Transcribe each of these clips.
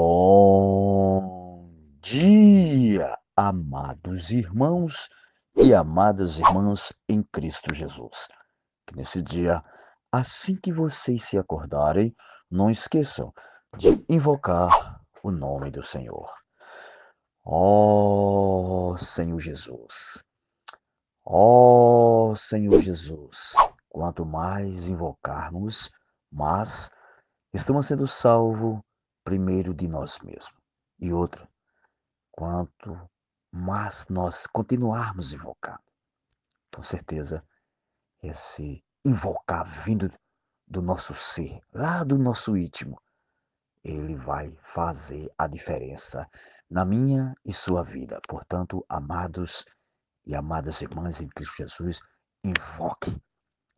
Bom dia, amados irmãos e amadas irmãs em Cristo Jesus. Que nesse dia, assim que vocês se acordarem, não esqueçam de invocar o nome do Senhor. Ó Senhor Jesus, ó Senhor Jesus, quanto mais invocarmos, mais estamos sendo salvos primeiro de nós mesmos. E outra, quanto mais nós continuarmos invocando, com certeza esse invocar vindo do nosso ser, lá do nosso íntimo, ele vai fazer a diferença na minha e sua vida. Portanto, amados e amadas irmãs em Cristo Jesus, invoque,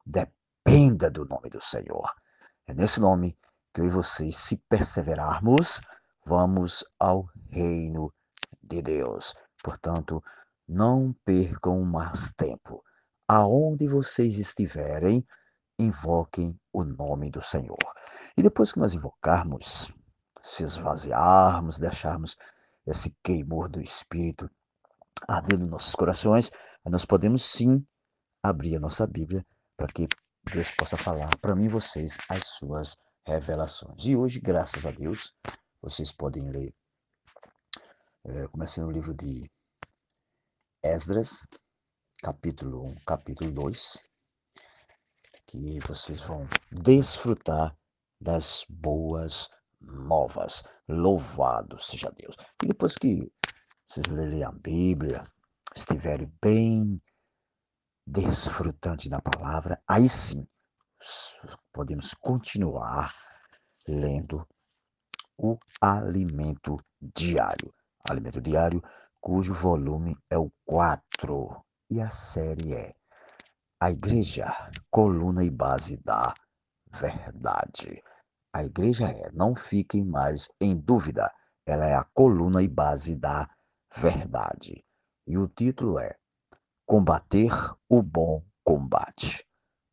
dependa do nome do Senhor. É nesse nome que eu e vocês, se perseverarmos, vamos ao reino de Deus. Portanto, não percam mais tempo. Aonde vocês estiverem, invoquem o nome do Senhor. E depois que nós invocarmos, se esvaziarmos, deixarmos esse queimor do Espírito arder nos nossos corações, nós podemos sim abrir a nossa Bíblia para que Deus possa falar para mim e vocês as suas revelações. E hoje, graças a Deus, vocês podem ler, começando no livro de Esdras, capítulo 1, capítulo 2, que vocês vão desfrutar das boas novas. Louvado seja Deus. E depois que vocês lerem a Bíblia, estiverem bem desfrutantes da palavra, aí sim podemos continuar lendo o Alimento Diário. Alimento Diário, cujo volume é o 4 e a série é A Igreja, Coluna e Base da Verdade. A igreja não fiquem mais em dúvida, ela é a coluna e base da verdade. E o título é Combater o Bom Combate.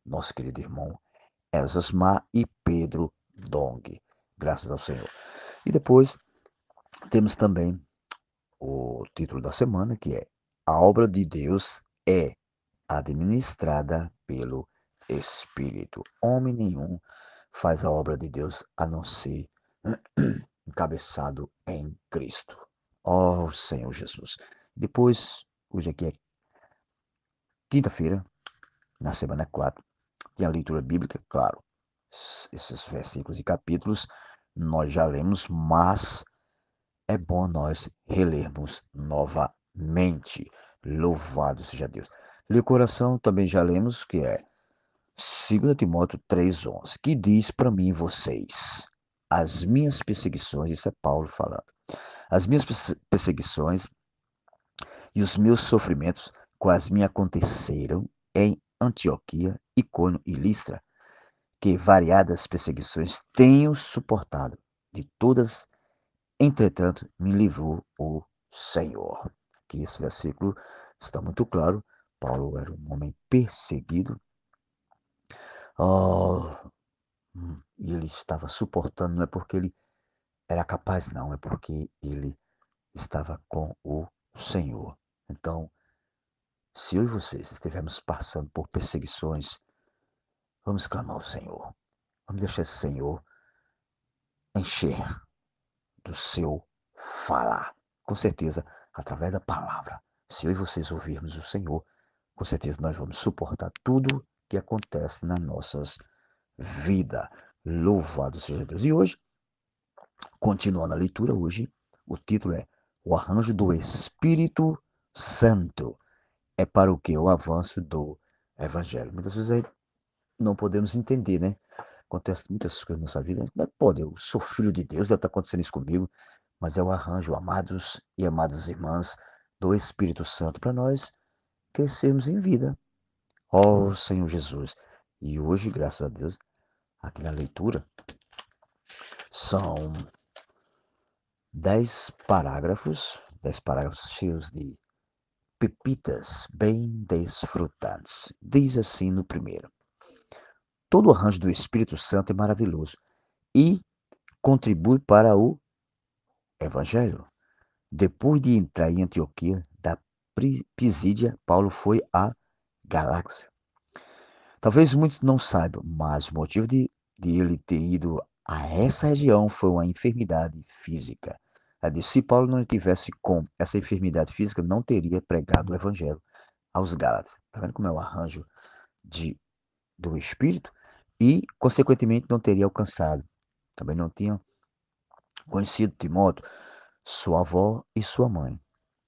Nosso querido irmão Esasmar e Pedro Dong. Graças ao Senhor. E depois temos também o título da semana, que é A Obra de Deus é administrada pelo Espírito. Homem nenhum faz a obra de Deus a não ser encabeçado em Cristo. Ó Senhor Jesus. Depois, hoje aqui é quinta-feira, na semana 4, tem a leitura bíblica, claro. Esses versículos e capítulos nós já lemos, mas é bom nós relermos novamente. Louvado seja Deus. Lê o coração também já lemos, que é 2 Timóteo 3,11, que diz para mim e vocês, as minhas perseguições, isso é Paulo falando, as minhas perseguições e os meus sofrimentos quais me aconteceram em Antioquia, Icônio e Listra, que variadas perseguições tenho suportado, de todas, entretanto, me livrou o Senhor. Aqui esse versículo está muito claro. Paulo era um homem perseguido. Oh, e ele estava suportando, não é porque ele era capaz, não, é porque ele estava com o Senhor. Então, se eu e vocês estivermos passando por perseguições, vamos clamar ao Senhor. Vamos deixar esse Senhor encher do seu falar. Com certeza, através da palavra. Se eu e vocês ouvirmos o Senhor, com certeza nós vamos suportar tudo que acontece nas nossas vidas. Louvado seja Deus. E hoje, continuando a leitura, hoje, o título é O Arranjo do Espírito Santo. É para o que? O avanço do Evangelho. Muitas vezes aí não podemos entender, né? Acontece muitas coisas na nossa vida. Como é que pode? Eu sou filho de Deus, deve estar acontecendo isso comigo. Mas é o arranjo, amados e amadas irmãs, do Espírito Santo para nós crescermos em vida. Ó Senhor Jesus. E hoje, graças a Deus, aqui na leitura, são 10 parágrafos cheios de pepitas bem desfrutantes. Diz assim no primeiro: todo o arranjo do Espírito Santo é maravilhoso e contribui para o Evangelho. Depois de entrar em Antioquia da Pisídia, Paulo foi à Galáxia. Talvez muitos não saibam, mas o motivo de ele ter ido a essa região foi uma enfermidade física. Ela disse, se Paulo não tivesse com essa enfermidade física, não teria pregado o evangelho aos Gálatas. Está vendo como é o arranjo do Espírito? E, consequentemente, não teria alcançado. Também não tinha conhecido Timóteo, sua avó e sua mãe.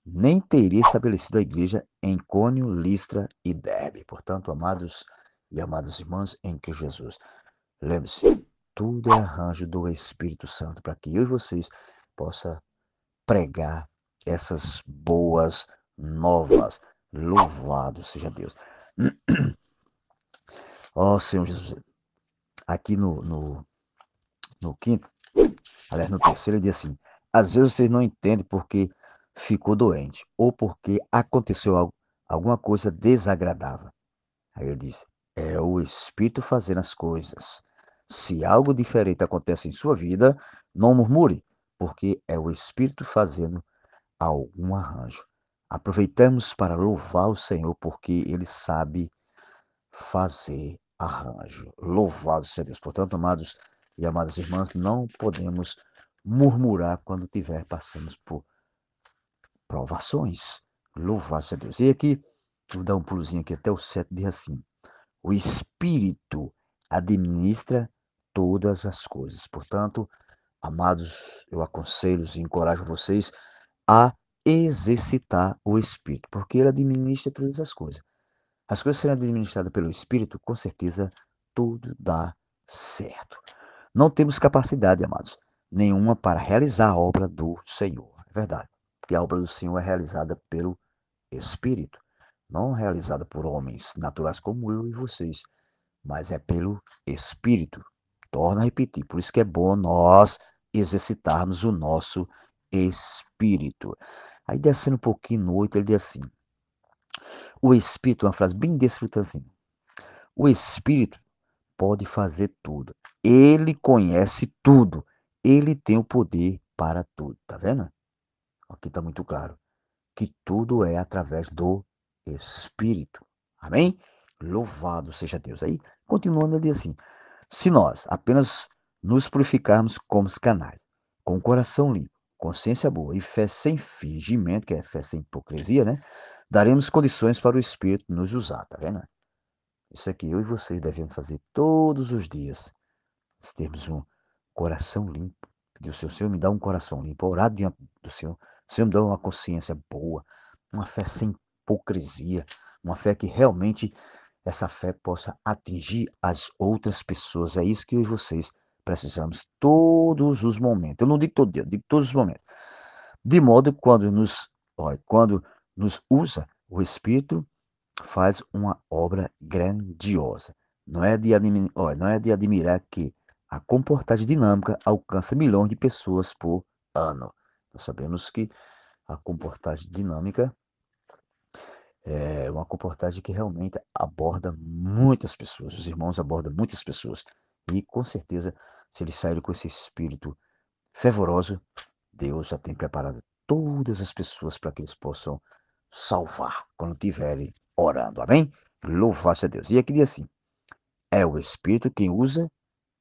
Nem teria estabelecido a igreja em Cônio, Listra e Derbe. Portanto, amados e amadas irmãs em Cristo Jesus, lembre-se, tudo é arranjo do Espírito Santo para que eu e vocês possam pregar essas boas novas. Louvado seja Deus. Ó Senhor Jesus, aqui no quinto, aliás, no terceiro, ele diz assim: às vezes vocês não entendem porque ficou doente ou porque aconteceu alguma coisa desagradável. Aí ele diz: é o Espírito fazendo as coisas. Se algo diferente acontece em sua vida, não murmure, porque é o Espírito fazendo algum arranjo. Aproveitamos para louvar o Senhor, porque Ele sabe fazer arranjo. Louvado seja Deus. Portanto, amados e amadas irmãs, não podemos murmurar quando tiver passamos por provações. Louvado seja Deus. E aqui, vou dar um pulozinho aqui até o 7, diz assim: o Espírito administra todas as coisas. Portanto, amados, eu aconselho e encorajo vocês a exercitar o Espírito, porque ele administra todas as coisas. As coisas serão administradas pelo Espírito, com certeza tudo dá certo. Não temos capacidade, amados, nenhuma para realizar a obra do Senhor. É verdade. Porque a obra do Senhor é realizada pelo Espírito, não realizada por homens naturais como eu e vocês, mas é pelo Espírito. Torna a repetir. Por isso que é bom nós exercitarmos o nosso espírito. Aí descendo um pouquinho no 8, ele diz assim: o Espírito, uma frase bem desfrutazinha. O Espírito pode fazer tudo. Ele conhece tudo. Ele tem o poder para tudo. Tá vendo? Aqui está muito claro que tudo é através do Espírito. Amém? Louvado seja Deus. Aí, continuando, ele diz assim: se nós apenas nos purificarmos como os canais, com o coração limpo, consciência boa e fé sem fingimento, que é fé sem hipocrisia, né? Daremos condições para o Espírito nos usar, tá vendo? Isso aqui eu e vocês devemos fazer todos os dias. Se termos um coração limpo, pedir ao Senhor, Senhor, me dá um coração limpo, orar diante do Senhor, Senhor, me dá uma consciência boa, uma fé sem hipocrisia, uma fé que realmente essa fé possa atingir as outras pessoas. É isso que eu e vocês precisamos todos os momentos. Eu não digo todo dia, eu digo todos os momentos. De modo que quando nos usa, o Espírito faz uma obra grandiosa. Não é de admirar que a comportagem dinâmica alcança milhões de pessoas por ano. Nós sabemos que a comportagem dinâmica é uma comportagem que realmente aborda muitas pessoas. Os irmãos abordam muitas pessoas. E com certeza, se eles saírem com esse espírito fervoroso, Deus já tem preparado todas as pessoas para que eles possam salvar quando estiverem orando. Amém? Louvado seja Deus. E aqui diz assim: é o Espírito quem usa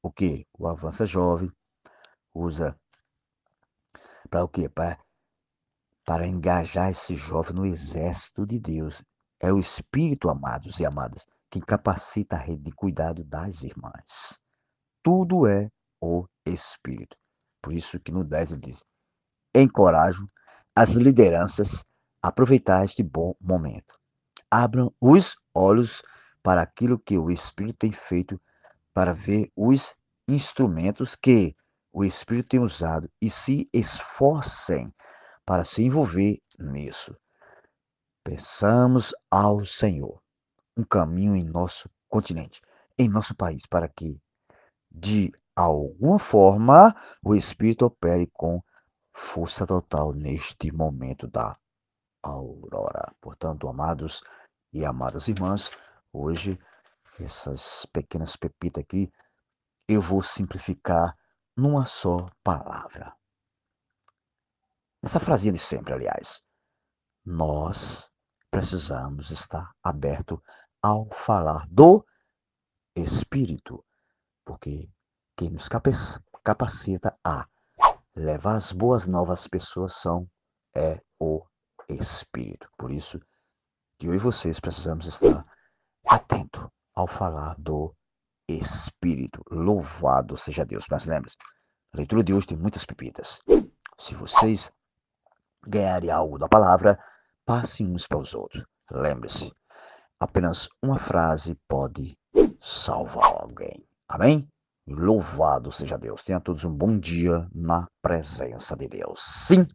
o quê? O avança jovem, usa para o quê? Para engajar esse jovem no exército de Deus. É o Espírito, amados e amadas, que capacita a rede de cuidado das irmãs. Tudo é o Espírito. Por isso que no 10 ele diz: encorajo as lideranças a aproveitar este bom momento. Abram os olhos para aquilo que o Espírito tem feito, para ver os instrumentos que o Espírito tem usado e se esforcem para se envolver nisso. Peçamos ao Senhor um caminho em nosso continente, em nosso país, para que, de alguma forma, o Espírito opere com força total neste momento da aurora. Portanto, amados e amadas irmãs, hoje essas pequenas pepitas aqui eu vou simplificar numa só palavra: Essa frasinha de sempre, aliás. Nós precisamos estar aberto ao falar do Espírito, porque quem nos capacita a levar as boas novas às pessoas é o Espírito. Por isso que eu e vocês precisamos estar atento ao falar do Espírito. Louvado seja Deus. Mas lembre-se, a leitura de hoje tem muitas pepitas. Se vocês ganharem algo da palavra, passem uns para os outros. Lembre-se, apenas uma frase pode salvar alguém. Amém? Louvado seja Deus. Tenha todos um bom dia na presença de Deus. Sim.